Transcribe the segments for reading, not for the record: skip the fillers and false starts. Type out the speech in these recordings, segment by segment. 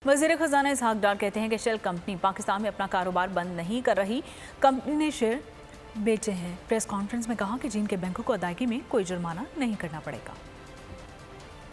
वज़ीर ख़ज़ाना इसहाक डार कहते हैं कि शेल कंपनी पाकिस्तान में अपना कारोबार बंद नहीं कर रही, कंपनी ने शेयर बेचे हैं। प्रेस कॉन्फ्रेंस में कहा कि चीन के बैंकों को अदायगी में कोई जुर्माना नहीं करना पड़ेगा।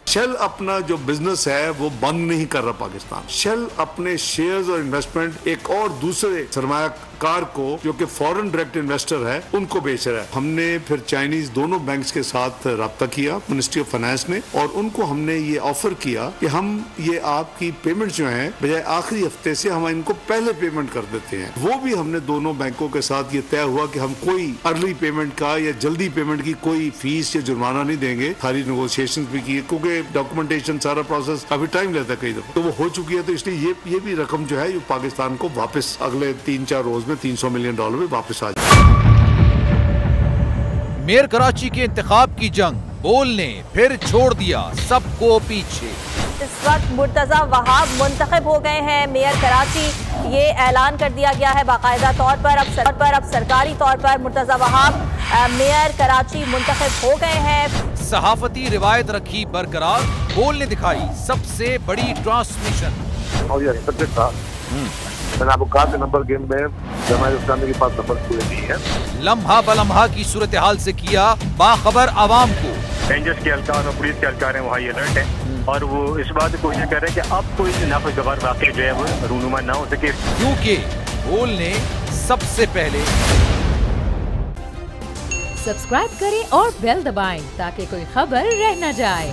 शेल अपना जो बिजनेस है वो बंद नहीं कर रहा पाकिस्तान। शेल अपने शेयर्स और इन्वेस्टमेंट एक और दूसरे सरमायाकार को जो कि फॉरेन डायरेक्ट इन्वेस्टर है उनको बेच रहा है। हमने फिर चाइनीज दोनों बैंक्स के साथ रब्ता किया मिनिस्ट्री ऑफ फाइनेंस ने, और उनको हमने ये ऑफर किया कि हम ये आपकी पेमेंट जो है बजाय आखिरी हफ्ते से हम इनको पहले पेमेंट कर देते हैं। वो भी हमने दोनों बैंकों के साथ ये तय हुआ कि हम कोई अर्ली पेमेंट का या जल्दी पेमेंट की कोई फीस या जुर्माना नहीं देंगे। सारी नेगोशिएशंस भी की क्योंकि डॉक्यूमेंटेशन सारा प्रोसेस काफी टाइम लेता है, कई दफा तो वो हो चुकी है। तो इसलिए ये भी रकम जो है ये पाकिस्तान को वापस अगले 3-4 रोज में $300 मिलियन में वापस आ जाए। मेयर कराची के इंतखाब की जंग, बोल ने फिर छोड़ दिया सबको पीछे। इस वक्त मुर्तजा वहाब मुंतखब हो गए हैं मेयर कराची। ये ऐलान कर दिया गया है बाकायदा तौर पर अब सरकारी तौर पर मुर्तजा वहाब मेयर कराची मुंतखब हो गए हैं। सहाफती रिवायत रखी बरकरार, बोल ने दिखाई सबसे बड़ी ट्रांसमिशन। और ये एक्सपेक्टेड था। मैंने आपको कहा कि नंबर गेम में जमात इस्लामी के पास नंबर पूरे नहीं है। लम्हा बलम्हा की सूरत हाल से किया बाखबर आवाम को। रेंजर्स के एहलकार और पुलिस के एहलकार हैं वो हाई अलर्ट है और वो इस बात की कोशिश कर रहे हैं कि अब कोई नाखुशगवार वाक़या जो है वो रूनुमा ना हो सके, क्योंकि बोल ने सबसे पहले। सब्सक्राइब करें और बेल दबाएं ताकि कोई खबर रह न जाए।